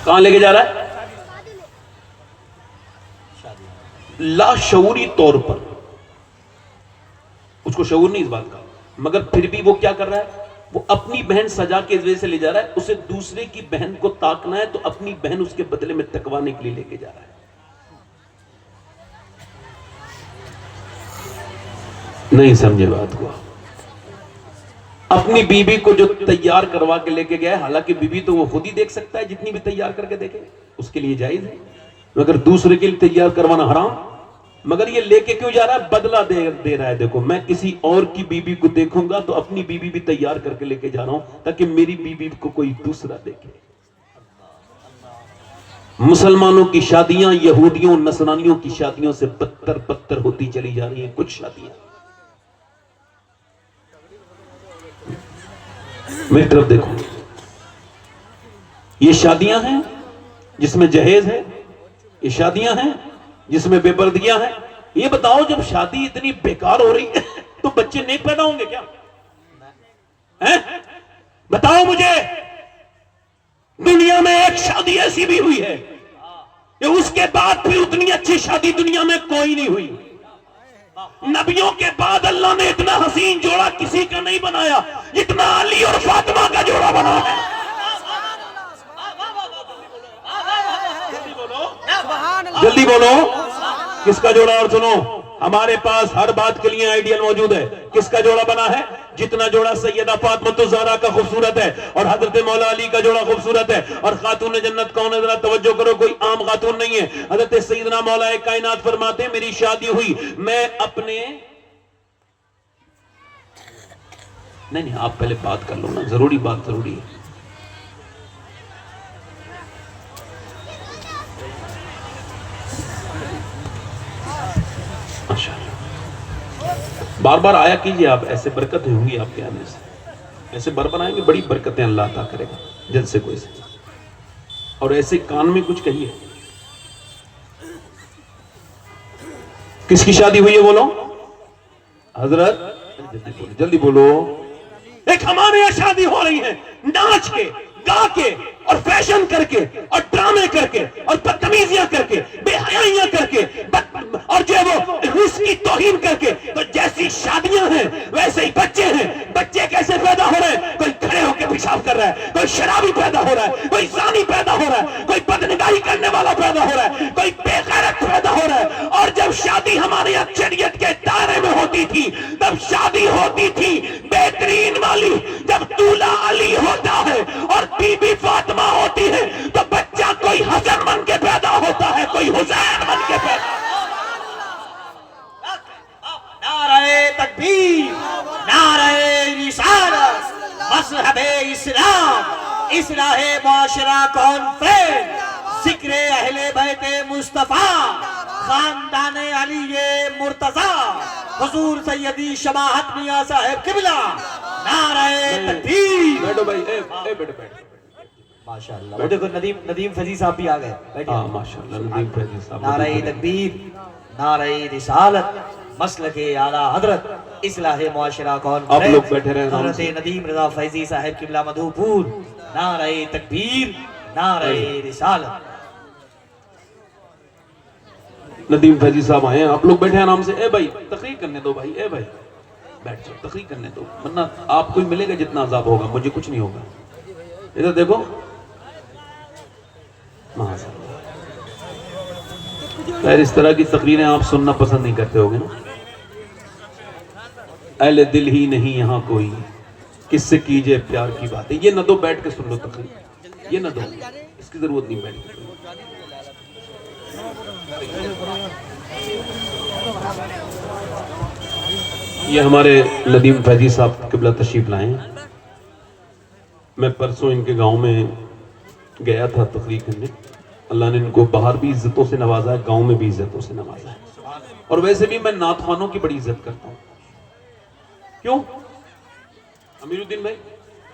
کہاں لے کے جا رہا ہے؟ لاشعوری طور پر، اس کو شعور نہیں اس بات کا، مگر پھر بھی وہ کیا کر رہا ہے؟ وہ اپنی بہن سجا کے اس وجہ سے لے جا رہا ہے، اسے دوسرے کی بہن کو تاکنا ہے تو اپنی بہن اس کے بدلے میں تکوانے کے لیے لے کے جا رہا ہے۔ نہیں سمجھے بات کو؟ اپنی بیوی کو جو تیار کروا کے لے کے گیا ہے، حالانکہ بیوی تو وہ خود ہی دیکھ سکتا ہے، جتنی بھی تیار کر کے دیکھے اس کے لیے جائز ہے، مگر دوسرے کے لیے تیار کروانا حرام۔ مگر یہ لے کے کیوں جا رہا ہے؟ بدلہ دے رہا ہے۔ دیکھو میں کسی اور کی بیوی کو دیکھوں گا تو اپنی بیوی بھی تیار کر کے لے کے جا رہا ہوں تاکہ میری بیوی کو کوئی دوسرا دیکھے۔ مسلمانوں کی شادیاں یہودیوں نصرانیوں کی شادیوں سے بدتر ہوتی چلی جا رہی ہیں۔ کچھ شادیاں میری طرف دیکھو، یہ شادیاں ہیں جس میں جہیز ہے، یہ شادیاں ہیں جس میں بے پردگیاں ہیں۔ یہ بتاؤ جب شادی اتنی بیکار ہو رہی ہے تو بچے نہیں پیدا ہوں گے کیا؟ بتاؤ مجھے، دنیا میں ایک شادی ایسی بھی ہوئی ہے کہ اس کے بعد بھی اتنی اچھی شادی دنیا میں کوئی نہیں ہوئی۔ نبیوں کے بعد اللہ نے اتنا حسین جوڑا کسی کا نہیں بنایا جتنا علی اور فاطمہ کا جوڑا بنا ہے۔ جلدی بولو کس کا جوڑا؟ اور سنو، ہمارے پاس ہر بات کے لیے آئیڈیل موجود ہے۔ کس کا جوڑا بنا ہے؟ جتنا جوڑا سیدہ فاطمہ الزہرا کا خوبصورت ہے اور حضرت مولا علی کا جوڑا خوبصورت ہے۔ اور خاتون جنت کون ہے؟ ذرا توجہ کرو، کوئی عام خاتون نہیں ہے۔ حضرت سیدنا مولا کائنات فرماتے ہیں میری شادی ہوئی، میں اپنے نہیں آپ پہلے بات کر لو نا، ضروری بات ضروری ہے۔ بار بار آیا کیجئے آپ، ایسے برکتیں ہوں گی آپ کے آنے سے، ایسے بربر آئیں گے، بڑی برکتیں اللہ عطا کرے گا جلد سے کوئی سے۔ اور ایسے کان میں کچھ کہیے۔ کس کی شادی ہوئی ہے بولو؟ حضرت جلدی بولو۔ ایک ہمارے یہاں شادی ہو رہی ہے ناچ کے، گا کے اور فیشن کر کے اور ڈرامے کر کے اور بدتمیزیاں کر کے، بے حیائیاں کر کے اور جو وہ اس کی توہین کر کے۔ تو جیسی شادیاں ہیں ویسے ہی بچے ہیں۔ بچے کیسے پیدا ہو رہے ہیں؟ کوئی کھڑے ہو کے پیشاب کر رہا ہے، کوئی شرابی پیدا ہو رہا ہے، کوئی زانی پیدا ہو رہا ہے، کوئی بدنگاہی کرنے والا پیدا ہو رہا ہے، کوئی بے غیرت پیدا ہو رہا ہے۔ اور جب شادی ہمارے یہاں شریعت کے دائرے میں ہوتی تھی تب شادی ہوتی تھی بہترین والی۔ جب دولہا علی ہوتا ہے اور بی بی فاطمہ ہوتی ہے تو بچہ کوئی حسن بن کے پیدا ہوتا ہے، کوئی حسین بن کے پیدا ہوتا ہے۔ نعرہ تکبیر، نعرہ رسالت، مذہب اسلام، اصلاح معاشرہ کانفرنس، ذکر اہل بیت مصطفیٰ، خاندان علی مرتضیٰ، حضور سیدی شماحت میاں صاحب قبلہ، نعرہ تکبیر۔ بیٹھو بھائی، بیٹھو۔ ماشاءاللہ بیٹھو کو ندیم فیضی صاحب بھی آگئے، بیٹھے۔ ماشاءاللہ ندیم فیضی صاحب۔ نعرہ تکبیر، نعرہ رسالت، مسلک اعلیٰ حضرت، اصلاح معاشرہ کانفرنس، آپ لوگ بیٹھے رہے حضرت ندیم رضا فیضی صاحب قبلہ مدھوپور، نعرہ تکبیر، نعرہ رسالت۔ ندیم فیضی صاحب آئے ہیں، آپ لوگ بیٹھے آرام سے۔ اے بھائی تقریر کرنے دو بھائی، اے بھائی بیٹھ جاؤ، تقریر کرنے دو، ورنہ آپ کو ہی ملے گا جتنا عذاب ہوگا، مجھے کچھ نہیں ہوگا۔ ادھر دیکھو، خیر اس طرح کی تقریریں آپ سننا پسند نہیں کرتے ہوگے نا۔ اہل دل ہی نہیں یہاں کوئی، کس سے کیجئے پیار کی باتیں۔ یہ نہ دو، بیٹھ کے سن لو تقریر، یہ نہ دو، اس کی ضرورت نہیں بیٹھ کے۔ یہ ہمارے ندیم فیضی صاحب قبلہ تشریف لائے ہیں۔ میں پرسوں ان کے گاؤں میں گیا تھا تقریر کرنے۔ اللہ نے ان کو باہر بھی عزتوں سے نوازا ہے، گاؤں میں بھی عزتوں سے نوازا ہے۔ اور ویسے بھی میں نعت خوانوں کی بڑی عزت کرتا ہوں۔ کیوں امیر الدین بھائی؟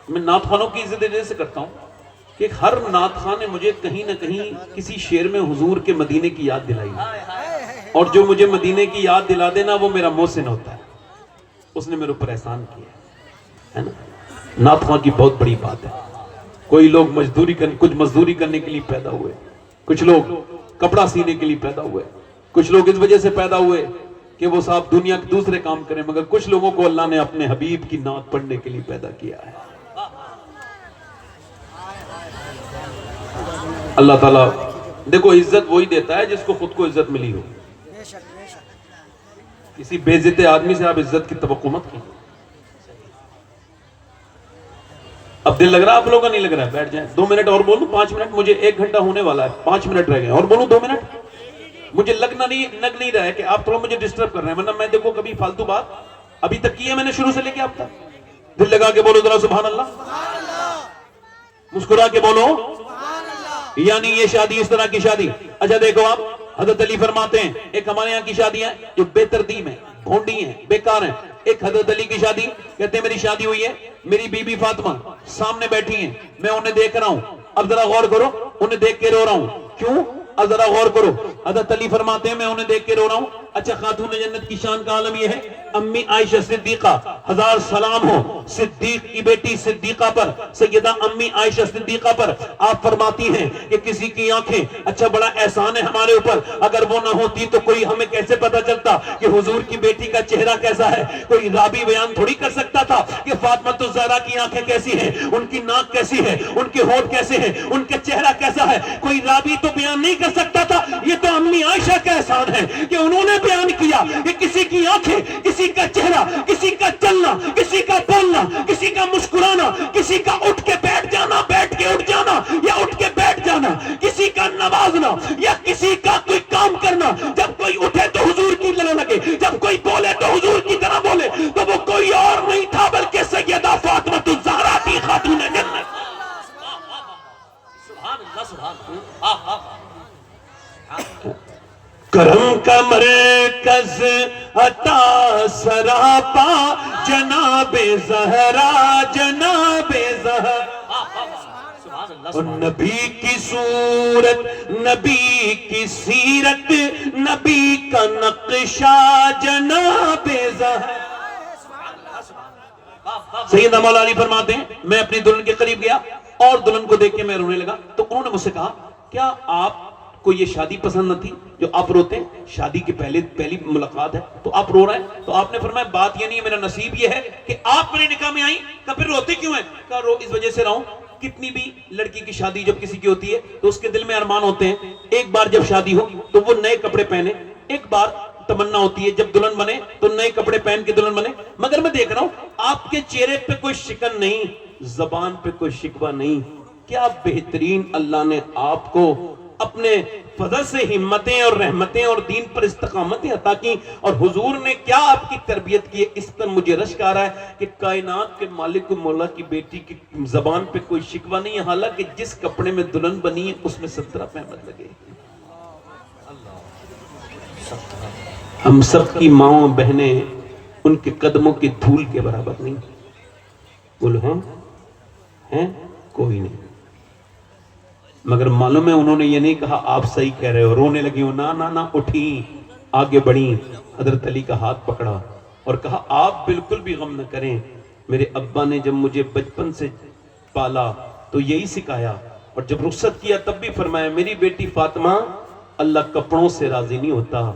میں نعت خوانوں کی عزت اس سے کرتا ہوں کہ ہر نعت خوان نے مجھے کہیں نہ کہیں کسی شعر میں حضور کے مدینے کی یاد دلائی ہے، اور جو مجھے مدینے کی یاد دلا دینا وہ میرا محسن ہوتا ہے، اس نے میرے اوپر احسان کیا ہے نا۔ نعت خوان کی بہت بڑی بات ہے۔ کوئی لوگ کچھ مزدوری کرنے کے لیے پیدا ہوئے، کچھ لوگ کپڑا سینے کے لیے پیدا ہوئے، کچھ لوگ اس وجہ سے پیدا ہوئے کہ وہ صاحب دنیا کے دوسرے کام کریں، مگر کچھ لوگوں کو اللہ نے اپنے حبیب کی نعت پڑھنے کے لیے پیدا کیا ہے۔ اللہ تعالیٰ دیکھو عزت وہی دیتا ہے جس کو خود کو عزت ملی ہو۔ کسی بے عزت آدمی سے آپ عزت کی توقع مت کیجیے۔ اب دل لگ رہا آپ لوگوں کا نہیں لگ رہا ہے؟ بیٹھ جائیں، 2 منٹ اور بولوں، 5 منٹ، مجھے 1 گھنٹہ ہونے والا ہے، 5 منٹ رہ گئے، اور بولوں 2 منٹ؟ مجھے لگ نہیں رہا ہے کہ آپ تھوڑا مجھے ڈسٹرب کر رہے ہیں، ورنہ میں دیکھو کبھی فالتو بات ابھی تک کی ہے میں نے شروع سے لے کے اب تک۔ دل لگا کے بولو ذرا سبحان اللہ، مسکرا کے بولو یعنی یہ شادی اس طرح کی شادی۔ اچھا دیکھو آپ، حضرت علی فرماتے ہیں ایک ہمارے یہاں کی شادیاں جو بے ترتیب ہیں، بھونڈی ہیں، بیکار ہیں۔ ایک حضرت علی کی شادی، کہتے ہیں میری شادی ہوئی ہے، میری بی بی فاطمہ سامنے بیٹھی ہیں، میں انہیں دیکھ رہا ہوں، اب ذرا غور کرو، انہیں دیکھ کے رو رہا ہوں، کیوں؟ اب ذرا غور کرو، حضرت علی فرماتے ہیں میں انہیں دیکھ کے رو رہا ہوں۔ اچھا خاتون جنت کی شان کا عالم یہ ہے، امی عائشہ صدیقہ، ہزار سلام ہو صدیق کی بیٹی صدیقہ پر، سیدہ امی عائشہ صدیقہ پر۔ آپ فرماتی ہیں کہ کسی کی آنکھیں، اچھا بڑا احسان ہے ہمارے اوپر، اگر وہ نہ ہوتی تو کوئی ہمیں کیسے پتا چلتا کہ حضور کی بیٹی کا چہرہ کیسا ہے؟ کوئی رابی بیان تھوڑی کر سکتا تھا کہ فاطمہ الزہرا کی آنکھیں کیسی ہیں، ان کی ناک کیسی ہے، ان کے ہونٹ کیسے ہیں، ان کا چہرہ کیسا ہے، کوئی رابی تو بیان نہیں کر سکتا تھا۔ یہ تو امی عائشہ کا احسان ہے کہ انہوں نے بیان کیا کہ کسی کی آنکھیں، کسی کا چہرہ، کسی کا چلنا، کسی کا بولنا، کسی کا مسکرانا، کسی کا اٹھ کے بیٹھ جانا، بیٹھ کے اٹھ جانا یا اٹھ کے بیٹھ جانا، کسی کا نوازنا یا کسی کا کوئی کام کرنا، جب کوئی اٹھے تو حضور کی طرح لگے، جب کوئی بولے تو حضور کی طرح بولے، تو وہ کوئی اور نہیں تھا بلکہ سیدہ فاطمہ الزہرا کی خاتون جنت۔ سبحان اللہ، سبحان اللہ۔ کرم کا مرکز عطا سراپا جناب زہرا، جناب زہرا، اور نبی کی صورت، نبی کی سیرت، نبی کا نقشہ جناب زہرا۔ سیدنا مولا علی فرماتے ہیں میں اپنی دلہن کے قریب گیا اور دلہن کو دیکھ کے میں رونے لگا، تو انہوں نے مجھ سے کہا کیا آپ کو یہ شادی پسند نہ تھی جو آپ روتے ہیں؟ شادی کے پہلی ملاقات ہے تو آپ رو رہے ہیں۔ تو آپ نے فرمایا بات یہ نہیں ہے، میرا نصیب یہ ہے کہ آپ میرے نکاح میں آئیں۔ کہا پھر روتے کیوں ہیں؟ کہا رو اس وجہ سے رہا ہوں، کتنی بھی لڑکی کی شادی جب کسی کی ہوتی ہے تو اس کے دل میں ارمان ہوتے ہیں، ایک بار جب شادی ہو تو وہ نئے کپڑے پہنے، ایک بار تمنا ہوتی ہے جب دلہن بنے تو نئے کپڑے پہن کے دلہن بنے۔ مگر میں دیکھ رہا ہوں آپ کے چہرے پہ کوئی شکن نہیں، زبان پہ کوئی شکوہ نہیں۔ کیا بہترین اللہ نے آپ کو اپنے فضل سے ہمتیں اور رحمتیں اور دین پر استقامتیں عطا کی، اور حضور نے کیا آپ کی تربیت کی ہے۔ اس پر مجھے رشک آ رہا ہے کہ کائنات کے مالک و مولا کی بیٹی کی زبان پہ کوئی شکوہ نہیں ہے، حالانکہ جس کپڑے میں دلہن بنی ہے اس میں 17 احمد لگے۔ ہم سب کی ماں بہنیں ان کے قدموں کی دھول کے برابر نہیں۔ بولو ہیں کوئی نہیں، مگر معلوم ہے انہوں نے یہ نہیں کہا آپ صحیح کہہ رہے ہو، رونے لگی ہو، نہ اٹھیں، آگے بڑھیں، حضرت علی کا ہاتھ پکڑا اور کہا آپ بالکل بھی غم نہ کریں، میرے ابا نے جب مجھے بچپن سے پالا تو یہی سکھایا، اور جب رخصت کیا تب بھی فرمایا میری بیٹی فاطمہ اللہ کپڑوں سے راضی نہیں ہوتا،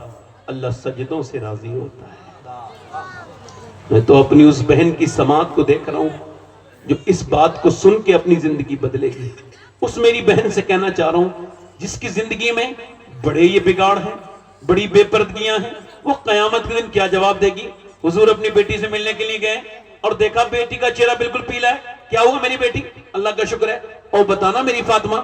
اللہ سجدوں سے راضی ہوتا ہے۔ میں تو اپنی اس بہن کی سماعت کو دیکھ رہا ہوں جو اس بات کو سن کے اپنی زندگی بدلے گی۔ اس میری بہن سے کہنا چاہ رہا ہوں جس کی زندگی میں بڑے یہ بگاڑ ہیں، بڑی بے پردگیاں ہیں، وہ قیامت کے دن کیا جواب دے گی؟ حضور اپنی بیٹی سے ملنے کے لیے گئے اور دیکھا بیٹی کا چہرہ بالکل پیلا ہے۔ کیا ہوا میری بیٹی؟ اللہ کا شکر ہے۔ اور بتانا میری فاطمہ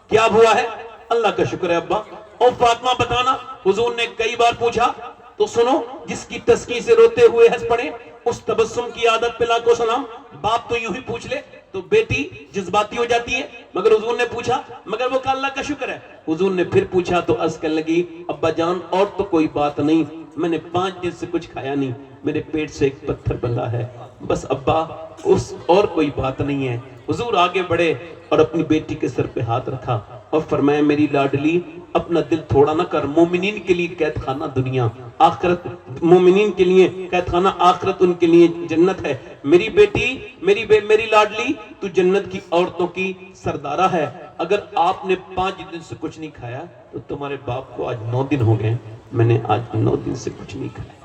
کیا ہوا ہے؟ اللہ کا شکر ہے ابا۔ اور فاطمہ بتانا؟ حضور نے کئی بار پوچھا۔ تو سنو، جس کی تسکی سے روتے ہوئے ہنس پڑے اس تبسم کی عادت پہ لاکھوں سلام۔ باپ تو یوں ہی پوچھ لے تو بیٹی جذباتی ہو جاتی ہے، مگر حضور نے پوچھا، مگر وہ کہا اللہ کا شکر ہے۔ حضور نے پھر پوچھا تو عرض کرنے لگی ابا جان اور تو کوئی بات نہیں، میں نے 5 دن سے کچھ کھایا نہیں، میرے پیٹ سے ایک پتھر بندھا ہے، بس ابا اس اور کوئی بات نہیں ہے۔ حضور آگے بڑھے اور اپنی بیٹی کے سر پہ ہاتھ رکھا اور فرمایا میری لاڈلی اپنا دل تھوڑا نہ کر، مومنین کے لیے قید خانہ دنیا، آخرت مومنین کے لیے قید خانہ، آخرت ان کے لیے جنت ہے۔ میری بیٹی، میری لاڈلی، تو جنت کی عورتوں کی سردارہ ہے۔ اگر آپ نے 5 دن سے کچھ نہیں کھایا تو تمہارے باپ کو آج 9 دن ہو گئے، میں نے آج 9 دن سے کچھ نہیں کھایا۔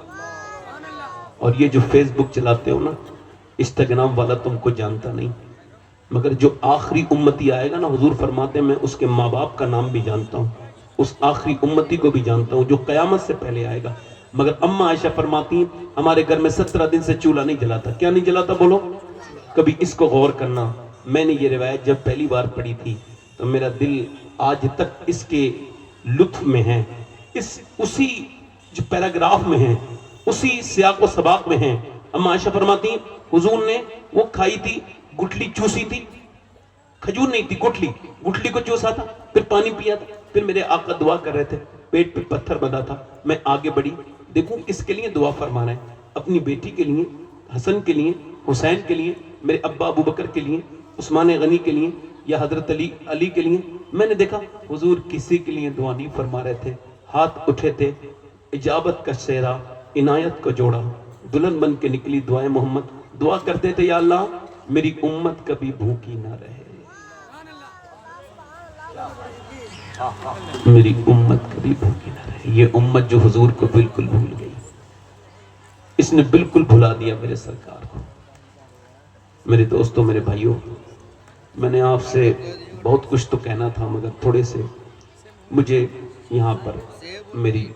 اور یہ جو فیس بک چلاتے ہو نا، انسٹاگرام والا تم کو جانتا نہیں، مگر جو آخری امتی آئے گا نا، حضور فرماتے ہیں میں اس کے ماں باپ کا نام بھی جانتا ہوں، اس آخری امتی کو بھی جانتا ہوں جو قیامت سے پہلے آئے گا۔ مگر اماں عائشہ فرماتی ہیں ہمارے گھر میں 17 دن سے چولہا نہیں جلاتا۔ کیا نہیں جلاتا بولو؟ کبھی اس کو غور کرنا، میں نے یہ روایت جب پہلی بار پڑھی تھی تو میرا دل آج تک اس کے لطف میں ہے، اسی جو پیراگراف میں ہے، اسی سیاق و سباق میں ہیں۔ اماں عائشہ فرماتی ہیں حضور نے وہ کھائی تھی، گٹھلی چوسی تھی، کھجور نہیں تھی، گٹھلی کو چوسا تھا، پھر پانی پیا تھا، پھر میرے آقا دعا کر رہے تھے، پیٹ پہ پتھر بندھا تھا، میں آگے بڑھی، دیکھوں کس کے لیے دعا فرما رہے ہیں، اپنی بیٹی کے لیے، حسن کے لیے، حسین کے لیے، میرے ابا ابو بکر کے لیے، عثمان غنی کے لیے، یا حضرت علی کے لیے۔ میں نے دیکھا حضور کسی کے لیے دعا نہیں فرما رہے تھے، ہاتھ اٹھے تھے، اجابت کا سہرا عنایت کو جوڑا، دلہن بن کے نکلی دعائیں محمد، دعا کرتے تھے یا اللہ میری امت کبھی بھوکی نہ رہے، میری امت کبھی بھوکی نہ رہے۔ یہ امت جو حضور کو بالکل بھول گئی، اس نے بالکل بھلا دیا میرے سرکار کو۔ میرے دوستوں، میرے بھائیوں، میں نے آپ سے بہت کچھ تو کہنا تھا، مگر تھوڑے سے مجھے یہاں پر میری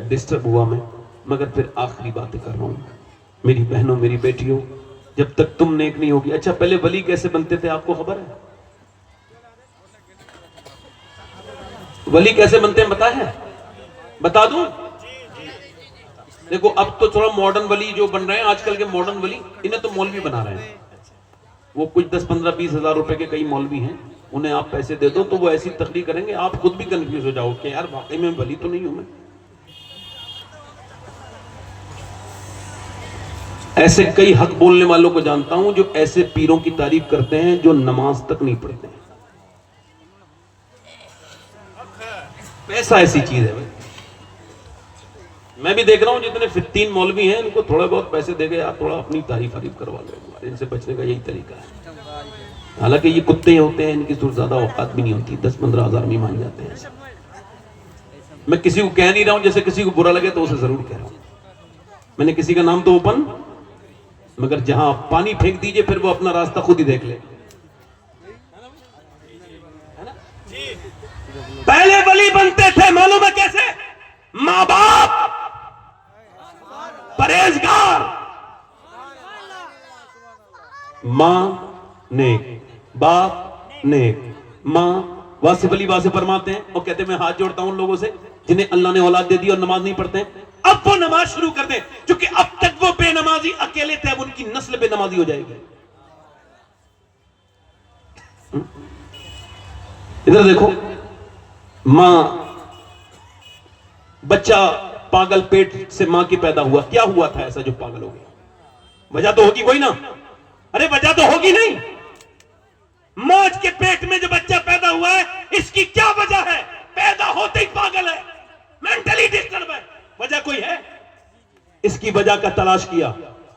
ڈسٹرب ہوا میں، مگر پھر آخری باتیں کر رہا ہوں۔ میری بہنوں، میری بیٹیوں، جب تک تم نیک نہیں ہوگی۔ اچھا پہلے ولی کیسے بنتے تھے آپ کو خبر ہے؟ ولی کیسے بنتے ہیں بتا ہے؟ بتا دوں؟ دیکھو اب تو تھوڑا ماڈرن ولی جو بن رہے ہیں، آج کل کے ماڈرن ولی، انہیں تو مولوی بنا رہے ہیں۔ وہ کچھ 10 15 20 ہزار روپے کے کئی مولوی ہیں، انہیں آپ پیسے دے دو تو وہ ایسی تقریر کریں گے، آپ خود بھی کنفیوز ہو جاؤ کہ یار واقعی میں ولی تو نہیں ہوں میں۔ ایسے کئی حق بولنے والوں کو جانتا ہوں جو ایسے پیروں کی تعریف کرتے ہیں جو نماز تک نہیں پڑھتے ہیں۔ پیسہ ایسی چیز ہے بھائی، میں بھی دیکھ رہا ہوں جتنے فتین مولوی ہیں ان کو تھوڑا بہت پیسے دے گئے، آپ تھوڑا اپنی تعریف کروا لیں، ان سے بچنے کا یہی طریقہ ہے۔ حالانکہ یہ کتے ہوتے ہیں، ان کی زیادہ اوقات بھی نہیں ہوتی، 10 15 ہزار میں مان جاتے ہیں۔ میں کسی کو کہہ نہیں رہا ہوں، جیسے کسی کو برا لگے تو اسے ضرور کہہ رہا ہوں، میں نے کسی کا نام تو اوپن، مگر جہاں پانی پھینک دیجئے پھر وہ اپنا راستہ خود ہی دیکھ لے۔ پہلے ولی بنتے تھے معلوم ہے کیسے؟ ماں باپ پرہیزگار، ماں نیک، باپ نیک، ماں واصف علی واصف فرماتے ہیں اور کہتے ہیں میں ہاتھ جوڑتا ہوں ان لوگوں سے جنہیں اللہ نے اولاد دے دی اور نماز نہیں پڑھتے ہیں، اب وہ نماز شروع کر دیں، چونکہ اب تک وہ بے نمازی اکیلے تھے، اب ان کی نسل بے نمازی ہو جائے گی۔ ادھر دیکھو، ماں، بچہ پاگل پیٹ سے ماں کی پیدا ہوا، کیا ہوا تھا ایسا جو پاگل ہو گیا؟ وجہ تو ہوگی کوئی نا، ارے وجہ تو ہوگی نہیں۔ موج کے پیٹ میں جو بچہ پیدا ہوا ہے اس کی کیا وجہ ہے؟ پیدا ہوتے ہی پاگل ہے، مینٹلی ڈسٹرب ہے، وجہ کوئی ہے؟ اس کی وجہ کا تلاش کیا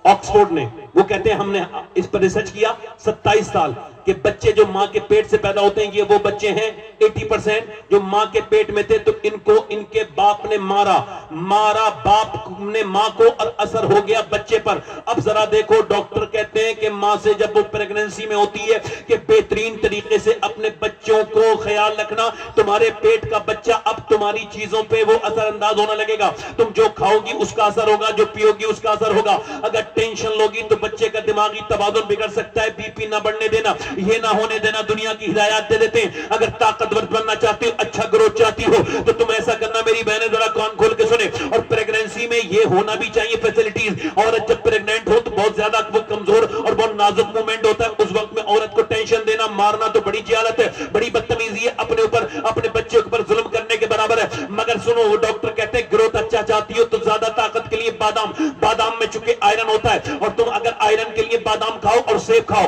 آکسفورڈ نے، وہ کہتے ہیں ہم نے اس پر ریسرچ کیا 27 سال کہ بچے جو ماں کے پیٹ سے پیدا ہوتے ہیں یہ وہ بچے ہیں 80% جو ماں کے پیٹ میں تھے تو ان کو ان کے باپ نے مارا باپ نے ماں کو اور اثر ہو گیا بچے پر۔ اب ذرا دیکھو، ڈاکٹر کہتے ہیں کہ ماں سے جب وہ پریگننسی میں ہوتی ہے کہ بہترین طریقے سے اپنے بچوں کو خیال رکھنا، تمہارے پیٹ کا بچہ اب تمہاری چیزوں پہ وہ اثر انداز ہونے لگے گا، تم جو کھاؤ گی اس کا اثر ہوگا، جو پیو گی اس کا اثر ہوگا۔ اگر ٹینشن لوگی تو بچے کا دماغی توازن بگڑ سکتا ہے، بی پی نہ بڑھنے دینا، یہ نہ ہونے دینا، دنیا کی ہدایات دے دیتے ہیں۔ اگر طاقتور بننا چاہتے ہو، اچھا گروتھ چاہتی ہو تو تم ایسا کرنا، میری بہنیں ذرا کان کھول کے سنیں، اور پریگننسی میں یہ ہونا بھی چاہیے فیسلٹیز۔ عورت جب پریگننٹ ہو تو بہت زیادہ وہ کمزور اور بہت نازک مومنٹ ہوتا ہے، اس وقت میں عورت کو ٹینشن دینا، مارنا تو بڑی جہالت ہے، بڑی بدتمیزی ہے، اپنے اوپر اپنے بچے کے اوپر ظلم کرنے کے برابر ہے۔ مگر سنو، وہ ڈاکٹر کہتے ہیں گروتھ اچھا چاہتی ہو تو زیادہ طاقت کے لیے بادام میں چونکہ آئرن ہوتا ہے، اور تم اگر آئرن کے لیے بادام کھاؤ اور سیب کھاؤ،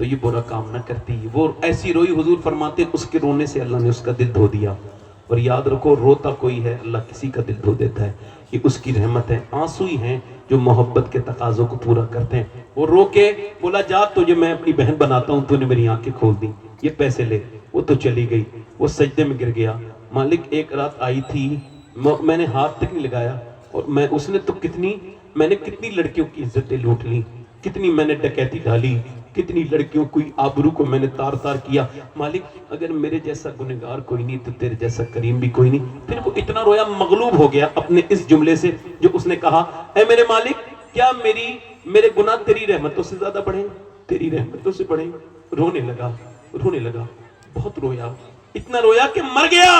تو یہ برا کام نہ کرتی. وہ ایسی روئی, حضور فرماتے اس کے رونے سے اللہ نے اس کا دل دھو دیا. اور یاد رکھو روتا کوئی ہے اللہ کسی کا دل دھو دیتا ہے, یہ اس کی رحمت ہے. آنسو ہی ہیں جو محبت کے تقاضوں کو پورا کرتے ہیں. وہ رو کے بولا جا تجھے میں اپنی بہن بناتا ہوں, تو نے میری آنکھیں کھول دی, یہ پیسے لے. وہ تو چلی گئی, وہ سجدے میں گر گیا. مالک ایک رات آئی تھی, میں نے ہاتھ تک نہیں لگایا, اور اس نے تو میں نے کتنی لڑکیوں کی عزتیں لوٹ لی, کتنی میں نے ڈکیتی ڈالی, کتنی لڑکیوں کو آبرو کو میں نے تار تار کیا. مالک اگر میرے جیسا گنہگار کوئی نہیں تو تیرے جیسا کریم بھی کوئی نہیں. پھر وہ اتنا رویا, مغلوب ہو گیا اپنے اس جملے سے جو اس نے کہا, اے میرے مالک کیا میرے گناہ تیری رحمتوں سے زیادہ بڑھیں, تیری رحمتوں سے بڑھیں. رونے لگا, بہت رویا, اتنا رویا کہ مر گیا.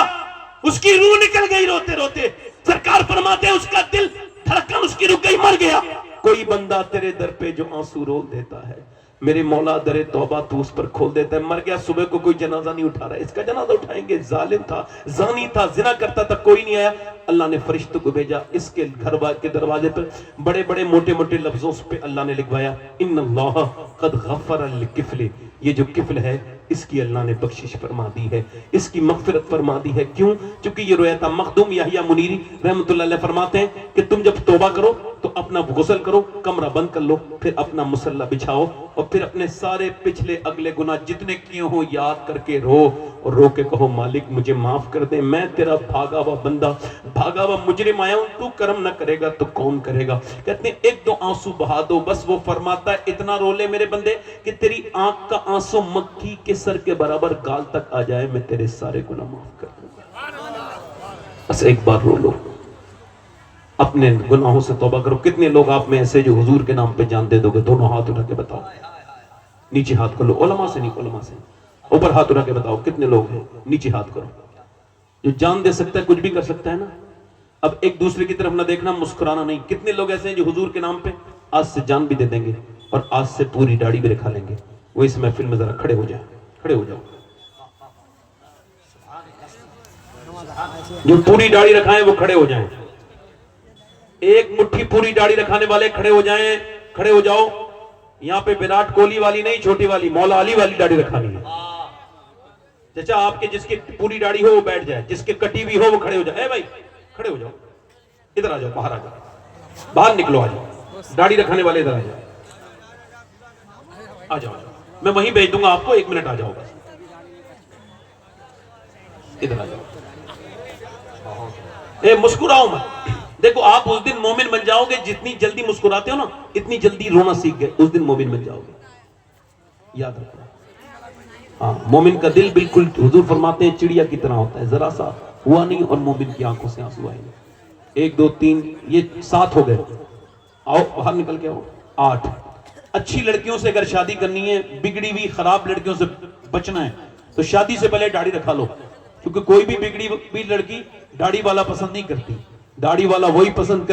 اس کی روح نکل گئی روتے روتے. سرکار فرماتے ہیں اس کا دل دھڑکن اس کی رک گئی, مر گیا. کوئی بندہ تیرے در پہ جو آنسو رول دیتا ہے, میرے مولا در توبہ تو اس پر کھول دیتا ہے. مر گیا, صبح کو کوئی جنازہ نہیں اٹھا رہا ہے, اس کا جنازہ اٹھائیں گے. ظالم تھا, زانی تھا, زنا کرتا تھا, کوئی نہیں آیا. اللہ نے فرشتوں کو بھیجا, اس کے گھر کے دروازے پر بڑے بڑے موٹے موٹے لفظوں پہ اللہ نے لکھوایا, ان اللہ قد غفر للکفل. یہ جو کفل ہے اس کی اللہ نے بخشش فرما دی ہے, اس کی مغفرت فرما دی ہے. کیوں؟ چونکہ یہ رویا تھا. مخدوم یحییٰ منیری رحمۃ اللہ علیہ فرماتے ہیں کہ تم جب توبہ کرو تو اپنا غسل کرو, کمرہ بند کر لو, پھر اپنا مصلی بچھاؤ, اور پھر اپنے سارے پچھلے اگلے گناہ جتنے کیے ہوں یاد کر کے رو, اور رو کے کہو مالک مجھے معاف کر دے, میں تیرا بھاگا ہوا بندہ, بھاگا ہوا مجرم آیا ہوں, تو کرم نہ کرے گا تو کون کرے گا. کہتے ہیں ایک دو آنسو بہا دو بس. وہ فرماتا ہے اتنا رو لے میرے بندے کہ تیری آنکھ کا آنسو مکھی کے سر کے برابر گال تک آ جائے, میں تیرے سارے گناہ معاف کر دوں گا. بس ایک بار رو لو, اپنے گناہوں سے توبہ کرو. کتنے لوگ آپ میں ایسے جو حضور کے نام پہ جان دے دو گے؟ دونوں ہاتھ اٹھا کے بتاؤ, نیچے ہاتھ کر لو. علماء سے نہیں, علماء سے اوپر ہاتھ اٹھا کے بتاؤ کتنے لوگ ہیں. نیچے ہاتھ کرو. جو جان دے سکتا ہے کچھ بھی کر سکتا ہے نا. اب ایک دوسرے کی طرف نہ دیکھنا, مسکرانا نہیں. کتنے لوگ ایسے ہیں جو حضور کے نام پہ آج سے جان بھی دے دیں گے اور آج سے پوری داڑھی بھی رکھا لیں گے؟ وہ اس محفل میں ذرا کھڑے ہو جائیں, کھڑے ہو جاؤ. جو پوری داڑھی رکھائیں وہ کھڑے ہو جائیں. ایک مٹھی پوری داڑھی رکھانے والے کھڑے ہو جائیں, کھڑے ہو جاؤ. یہاں پہ وراٹ کوہلی والی نہیں, چھوٹی والی مولا علی والی داڑھی رکھانی ہے. چچا آپ کے جس کی پوری داڑھی ہو وہ بیٹھ جائے, جس کے کٹی بھی ہو وہ کھڑے ہو جائے. اے بھائی کھڑے ہو جاؤ, ادھر آ جاؤ, باہر آ جاؤ, باہر نکلو, آ جاؤ. داڑھی رکھنے والے ادھر آ جاؤ, آ جاؤ. میں وہیں بھیج دوں گا آپ کو, 1 منٹ آ جاؤ بس. ادھر آ جاؤ. اے مسکراؤ مت. دیکھو آپ اس دن مومن بن جاؤ گے, جتنی جلدی مسکراتے ہو نا اتنی جلدی رونا سیکھ گئے, اس دن مومن بن جاؤ گے. یاد رکھنا. ہاں, مومن کا دل بالکل حضور فرماتے ہیں چڑیا کی طرح ہوتا ہے, ذرا سا ہوا نہیں اور مومن کی آنکھوں سے آنسو آئیں گے. 1 2 3 یہ 7 ہو گئے. آؤ باہر نکل کے آؤ. 8. اچھی لڑکیوں سے اگر شادی کرنی ہے, بگڑی ہوئی خراب لڑکیوں سے بچنا ہے تو شادی سے پہلے داڑھی رکھا لو, کیونکہ کوئی بھی بگڑی ہوئی لڑکی داڑھی والا پسند نہیں کرتی. داڑھی والا وہی پسند